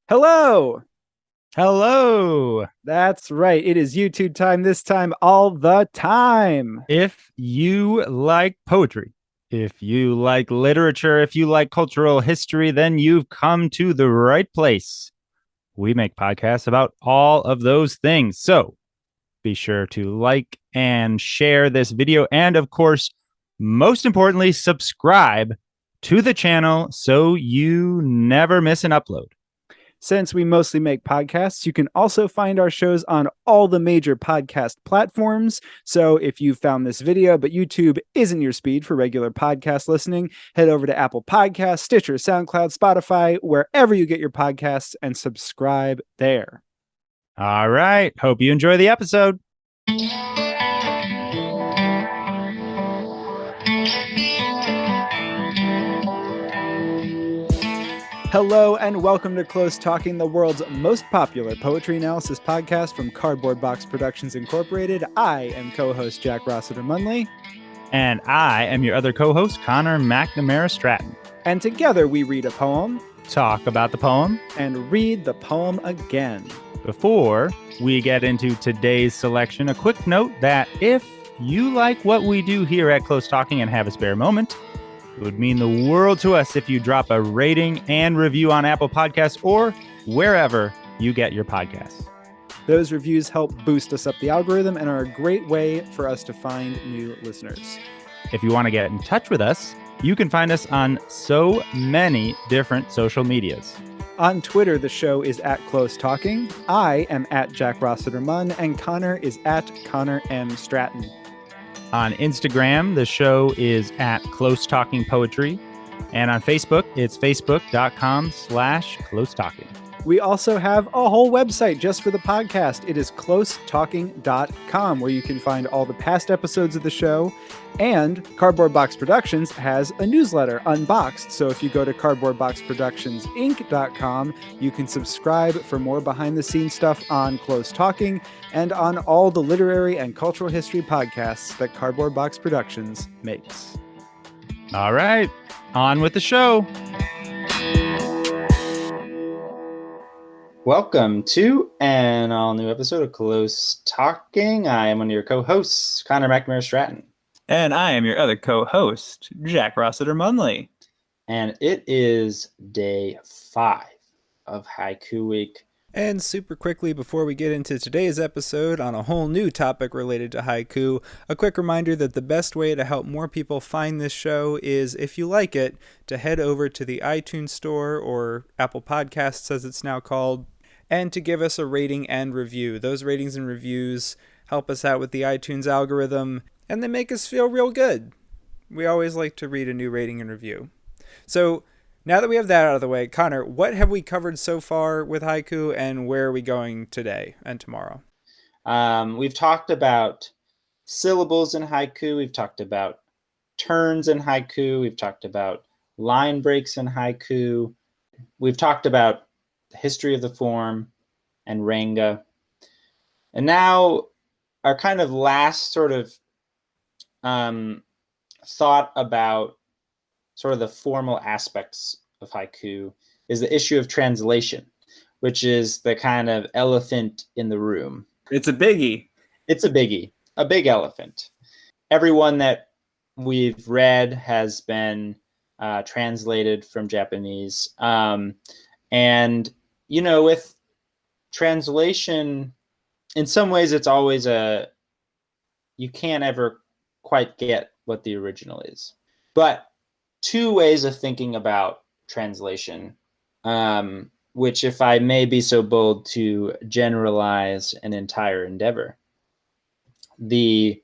Hello. Hello. That's right. It is YouTube time this time, all the time. If you like poetry, if you like literature, if you like cultural history, then you've come to the right place. We make podcasts about all of those things. So be sure to like and share this video. And of course, most importantly, subscribe to the channel so you never miss an upload. Since we mostly make podcasts, you can also find our shows on all the major podcast platforms. So if you found this video, but YouTube isn't your speed for regular podcast listening, head over to Apple Podcasts, Stitcher, SoundCloud, Spotify, wherever you get your podcasts, and subscribe there. All right. Hope you enjoy the episode. Hello and welcome to Close Talking, the world's most popular poetry analysis podcast from Cardboard Box Productions Incorporated. I am co-host Jack Rossiter Munley. And I am your other co-host, Connor McNamara Stratton. And together we read a poem, talk about the poem, and read the poem again. Before we get into today's selection, a quick note that if you like what we do here at Close Talking and have a spare moment, it would mean the world to us if you drop a rating and review on Apple Podcasts or wherever you get your podcasts. Those reviews help boost us up the algorithm and are a great way for us to find new listeners. If you want to get in touch with us, you can find us on so many different social medias. On Twitter, the show is at Close Talking. I am at Jack Rossiter Munn, and Connor is at Connor M. Stratton. On Instagram, the show is at Close Talking Poetry. And on Facebook, it's facebook.com/Close Talking. We also have a whole website just for the podcast. It is closetalking.com, where you can find all the past episodes of the show. And Cardboard Box Productions has a newsletter, Unboxed. So if you go to cardboardboxproductionsinc.com, you can subscribe for more behind-the-scenes stuff on Close Talking and on all the literary and cultural history podcasts that Cardboard Box Productions makes. All right, on with the show. Welcome to an all-new episode of Close Talking. I am one of your co-hosts, Connor McNamara Stratton. And I am your other co-host, Jack Rossiter Munley. And it is day 5 of Haiku Week. And super quickly, before we get into today's episode on a whole new topic related to haiku, a quick reminder that the best way to help more people find this show is, if you like it, to head over to the iTunes Store, or Apple Podcasts as it's now called, and to give us a rating and review. Those ratings and reviews help us out with the iTunes algorithm, and they make us feel real good. We always like to read a new rating and review. So now that we have that out of the way, Connor, what have we covered so far with haiku, and where are we going today and tomorrow? We've talked about syllables in haiku. We've talked about turns in haiku. We've talked about line breaks in haiku. We've talked about the history of the form and ranga. And now our kind of last sort of thought about sort of the formal aspects of haiku is the issue of translation, which is the kind of elephant in the room. It's a biggie. It's a biggie, a big elephant. Everyone that we've read has been translated from Japanese. And, you know, with translation, in some ways, it's always you can't ever quite get what the original is. But two ways of thinking about translation, which, if I may be so bold to generalize an entire endeavor, the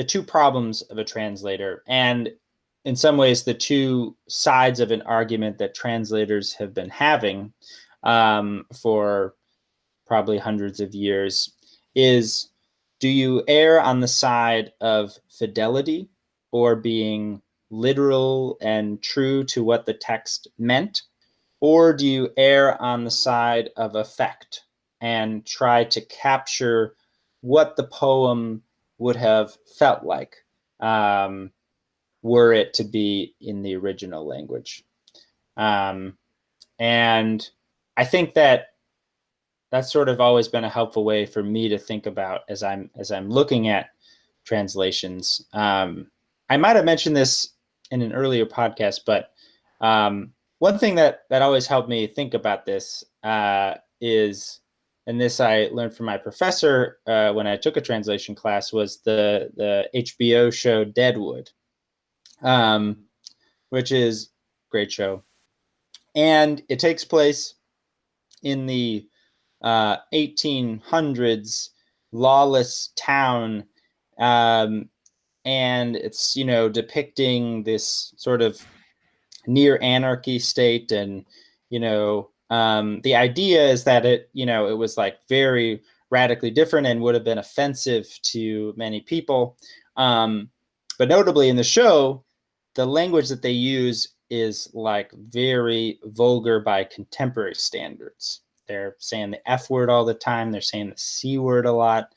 two problems of a translator, and in some ways the two sides of an argument that translators have been having for probably hundreds of years, is, do you err on the side of fidelity, or being literal and true to what the text meant? Or do you err on the side of effect and try to capture what the poem would have felt like were it to be in the original language? And I think that that's sort of always been a helpful way for me to think about as I'm looking at translations. I might have mentioned this in an earlier podcast, but one thing that always helped me think about this is, and this I learned from my professor when I took a translation class, was the HBO show Deadwood, which is a great show. And it takes place in the 1800s, lawless town. And it's, depicting this sort of near anarchy state. And, the idea is that it was like very radically different and would have been offensive to many people. But notably in the show, the language that they use is like very vulgar by contemporary standards. They're saying the F word all the time. They're saying the C word a lot.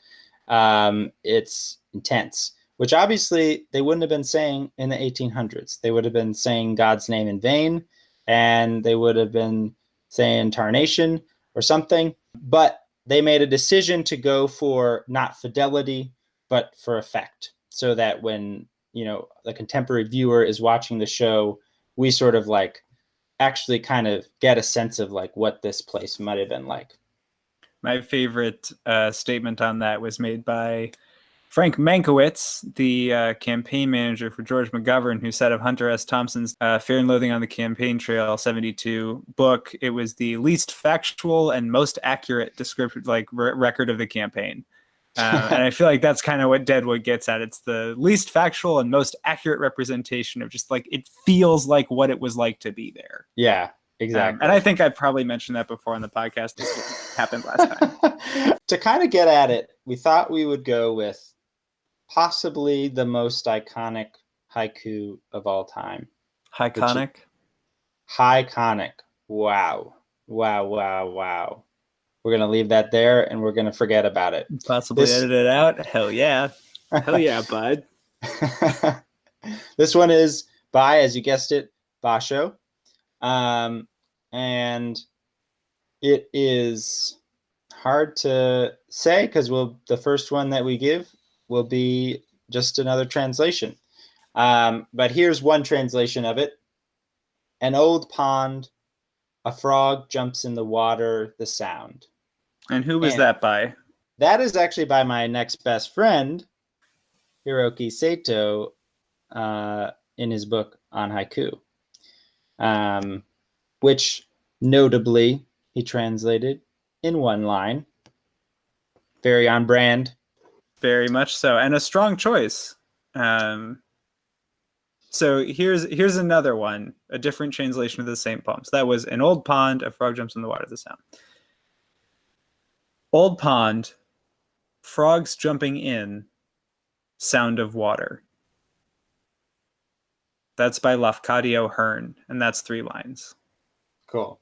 It's intense, which obviously they wouldn't have been saying in the 1800s. They would have been saying God's name in vain, and they would have been saying tarnation or something. But they made a decision to go for not fidelity, but for effect, so that when, the contemporary viewer is watching the show, we sort of like actually kind of get a sense of like what this place might have been like. My favorite statement on that was made by Frank Mankiewicz, the campaign manager for George McGovern, who said of Hunter S. Thompson's Fear and Loathing on the Campaign Trail 72 book, it was the least factual and most accurate descriptive, record of the campaign. And I feel like that's kind of what Deadwood gets at. It's the least factual and most accurate representation of just like, it feels like what it was like to be there. Yeah, exactly. And I think I probably mentioned that before on the podcast. This happened last time. To kind of get at it, we thought we would go with possibly the most iconic haiku of all time. Haiconic? Haiconic. Wow. Wow, wow, wow. We're going to leave that there, and we're going to forget about it. Possibly edit it out? Hell yeah. Hell yeah, bud. This one is by, as you guessed it, Basho. And it is hard to say because the first one that we give will be just another translation. But here's one translation of it. An old pond, a frog jumps in the water, the sound. And who was that by? That is actually by my next best friend, Hiroki Sato, in his book on haiku, which notably he translated in one line. Very on brand. Very much so, and a strong choice. So here's another one, a different translation of the same poem. So that was an old pond, a frog jumps in the water, the sound. Old pond, frogs jumping in, sound of water. That's by Lafcadio Hearn, and that's 3 lines. Cool.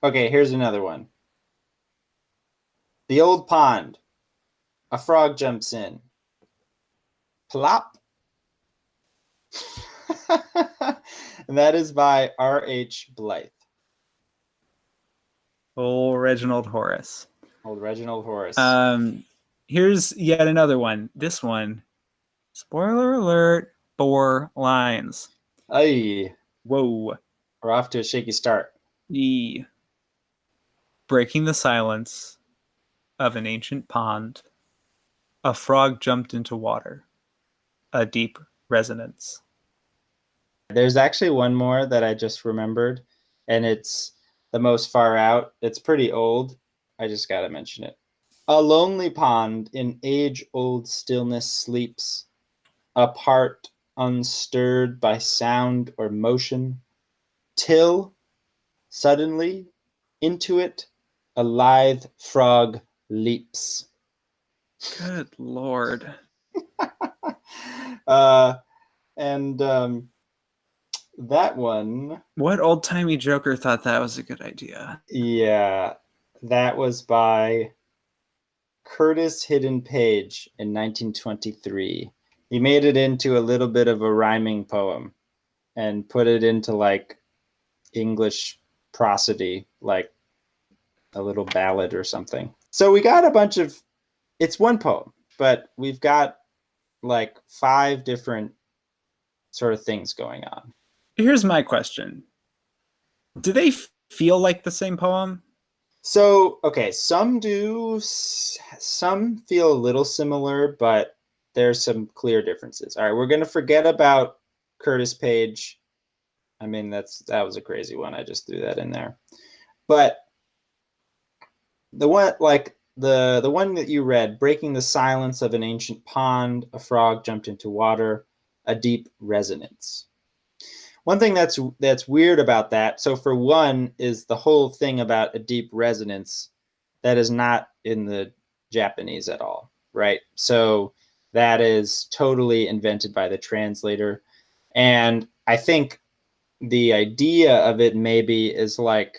Okay, here's another one. The old pond, a frog jumps in. Plop. And that is by R.H. Blythe. Old Reginald Horace. Here's yet another one. This one, spoiler alert, 4 lines. Aye. Whoa. We're off to a shaky start. Breaking the silence of an ancient pond, a frog jumped into water, a deep resonance. There's actually one more that I just remembered, and it's the most far out. It's pretty old. I just got to mention it. A lonely pond in age-old stillness sleeps, apart, unstirred by sound or motion, till, suddenly, into it, a lithe frog leaps. Good Lord. That one... What old-timey joker thought that was a good idea? Yeah, that was by Curtis Hidden Page in 1923. He made it into a little bit of a rhyming poem and put it into like English prosody, like a little ballad or something. So we got a bunch of, it's one poem, but we've got like 5 different sort of things going on. Here's my question. Do they feel like the same poem? So, okay, some do, some feel a little similar, but there's some clear differences. All right, we're going to forget about Curtis Page. I mean, that was a crazy one. I just threw that in there. But the one, like the one that you read, breaking the silence of an ancient pond, a frog jumped into water, a deep resonance. One thing that's weird about that, so for one, is the whole thing about a deep resonance that is not in the Japanese at all, right? So that is totally invented by the translator. And I think the idea of it maybe is like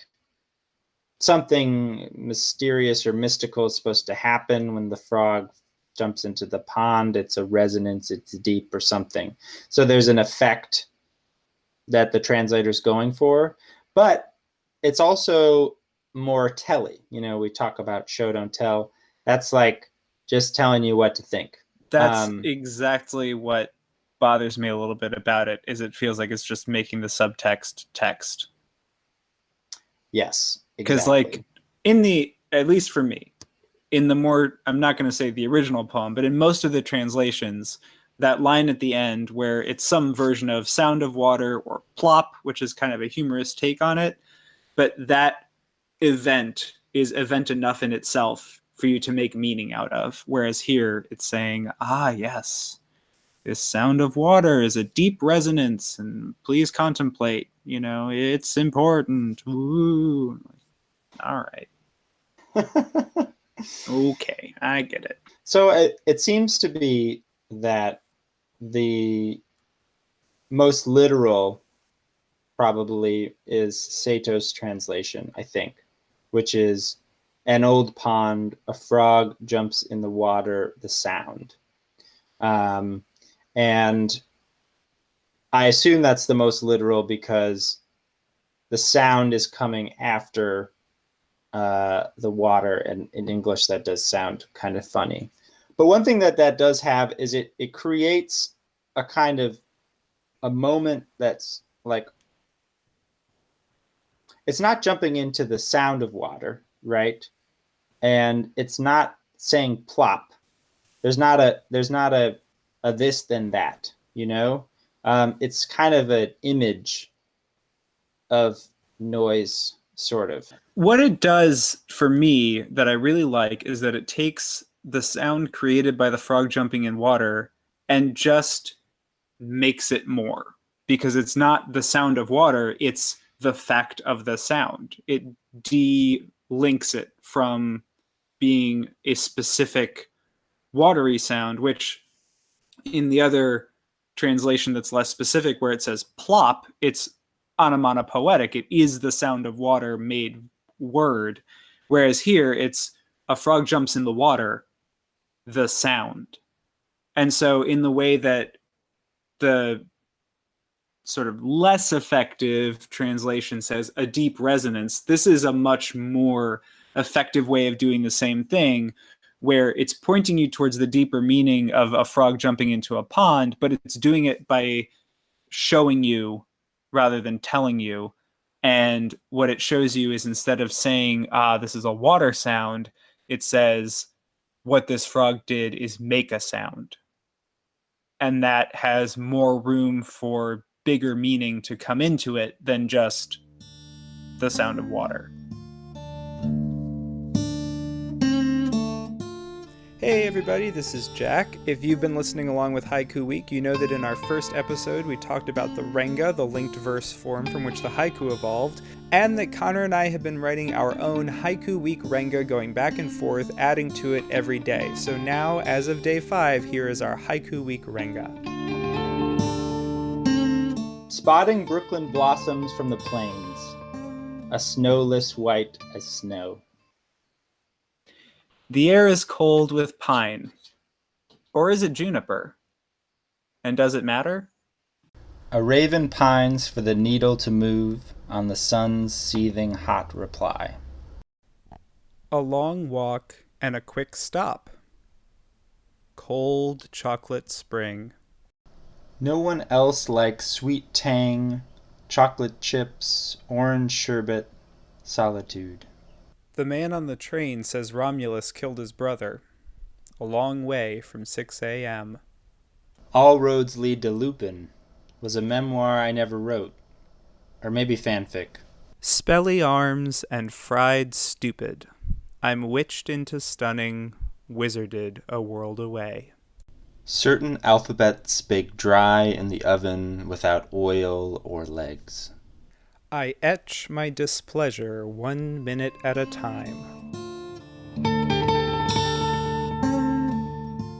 something mysterious or mystical is supposed to happen when the frog jumps into the pond. It's a resonance, it's deep or something. So there's an effect that the translator's going for, but it's also more telly. You know, we talk about show don't tell. That's like just telling you what to think. That's exactly what bothers me a little bit about it, is it feels like it's just making the subtext text. Yes, Because exactly. like at least for me, in the more, I'm not going to say the original poem, but in most of the translations, that line at the end where it's some version of sound of water or plop, which is kind of a humorous take on it, but that event is event enough in itself for you to make meaning out of. Whereas here it's saying, yes, this sound of water is a deep resonance and please contemplate, it's important. Ooh. All right. Okay, I get it. So it seems to be that the most literal probably is Sato's translation, I think, which is an old pond, a frog jumps in the water, the sound. And I assume that's the most literal because the sound is coming after the water, and in English that does sound kind of funny. But one thing that does have is it creates a kind of a moment that's like, it's not jumping into the sound of water, right? And it's not saying plop. There's not a this then that, it's kind of an image of noise, sort of. What it does for me that I really like is that it takes the sound created by the frog jumping in water and just makes it more, because it's not the sound of water, it's the fact of the sound. It de-links it from being a specific watery sound, which in the other translation that's less specific, where it says plop, it's onomatopoetic. It is the sound of water made word. Whereas here, it's a frog jumps in the water, the sound. And so in the way that the sort of less effective translation says a deep resonance, this is a much more effective way of doing the same thing, where it's pointing you towards the deeper meaning of a frog jumping into a pond, but it's doing it by showing you rather than telling you. And what it shows you is, instead of saying, this is a water sound, it says what this frog did is make a sound. And that has more room for bigger meaning to come into it than just the sound of water. Hey everybody, this is Jack. If you've been listening along with Haiku Week, you know that in our first episode we talked about the Renga, the linked verse form from which the haiku evolved, and that Connor and I have been writing our own Haiku Week Renga, going back and forth, adding to it every day. So now, as of day 5, here is our Haiku Week Renga. Spotting Brooklyn blossoms from the plains, a snowless white as snow. The air is cold with pine. Or is it juniper? And does it matter? A raven pines for the needle to move, on the sun's seething hot reply. A long walk and a quick stop. Cold chocolate spring. No one else likes sweet tang, chocolate chips, orange sherbet, solitude. The man on the train says Romulus killed his brother. A long way from 6 a.m. All roads lead to Lupin was a memoir I never wrote. Or maybe fanfic. Spelly arms and fried stupid. I'm witched into stunning, wizarded a world away. Certain alphabets bake dry in the oven without oil or legs. I etch my displeasure 1 minute at a time.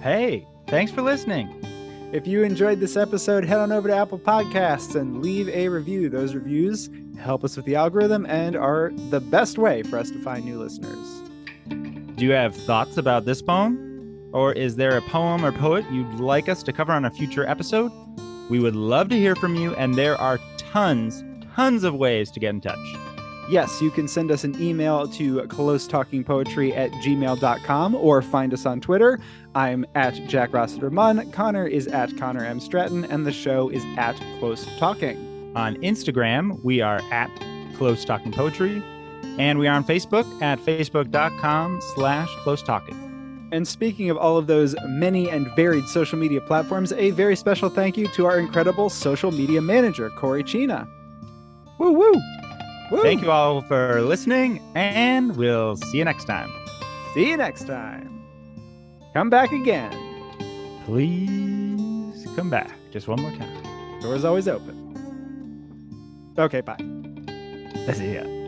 Hey, thanks for listening. If you enjoyed this episode, head on over to Apple Podcasts and leave a review. Those reviews help us with the algorithm and are the best way for us to find new listeners. Do you have thoughts about this poem? Or is there a poem or poet you'd like us to cover on a future episode? We would love to hear from you, and there are tons of ways to get in touch. Yes, you can send us an email to closetalkingpoetry@gmail.com or find us on Twitter. I'm at Jack Rossiter Munn, Connor is at Connor M. Stratton, and the show is at Close Talking. On Instagram, we are at Close Talking Poetry, and we are on Facebook at facebook.com/Close Talking. And speaking of all of those many and varied social media platforms, a very special thank you to our incredible social media manager, Corey Chena. Woo woo! Woo. Thank you all for listening, and we'll see you next time. See you next time. Come back again. Please come back just one more time. Door's always open. Okay, bye. See ya.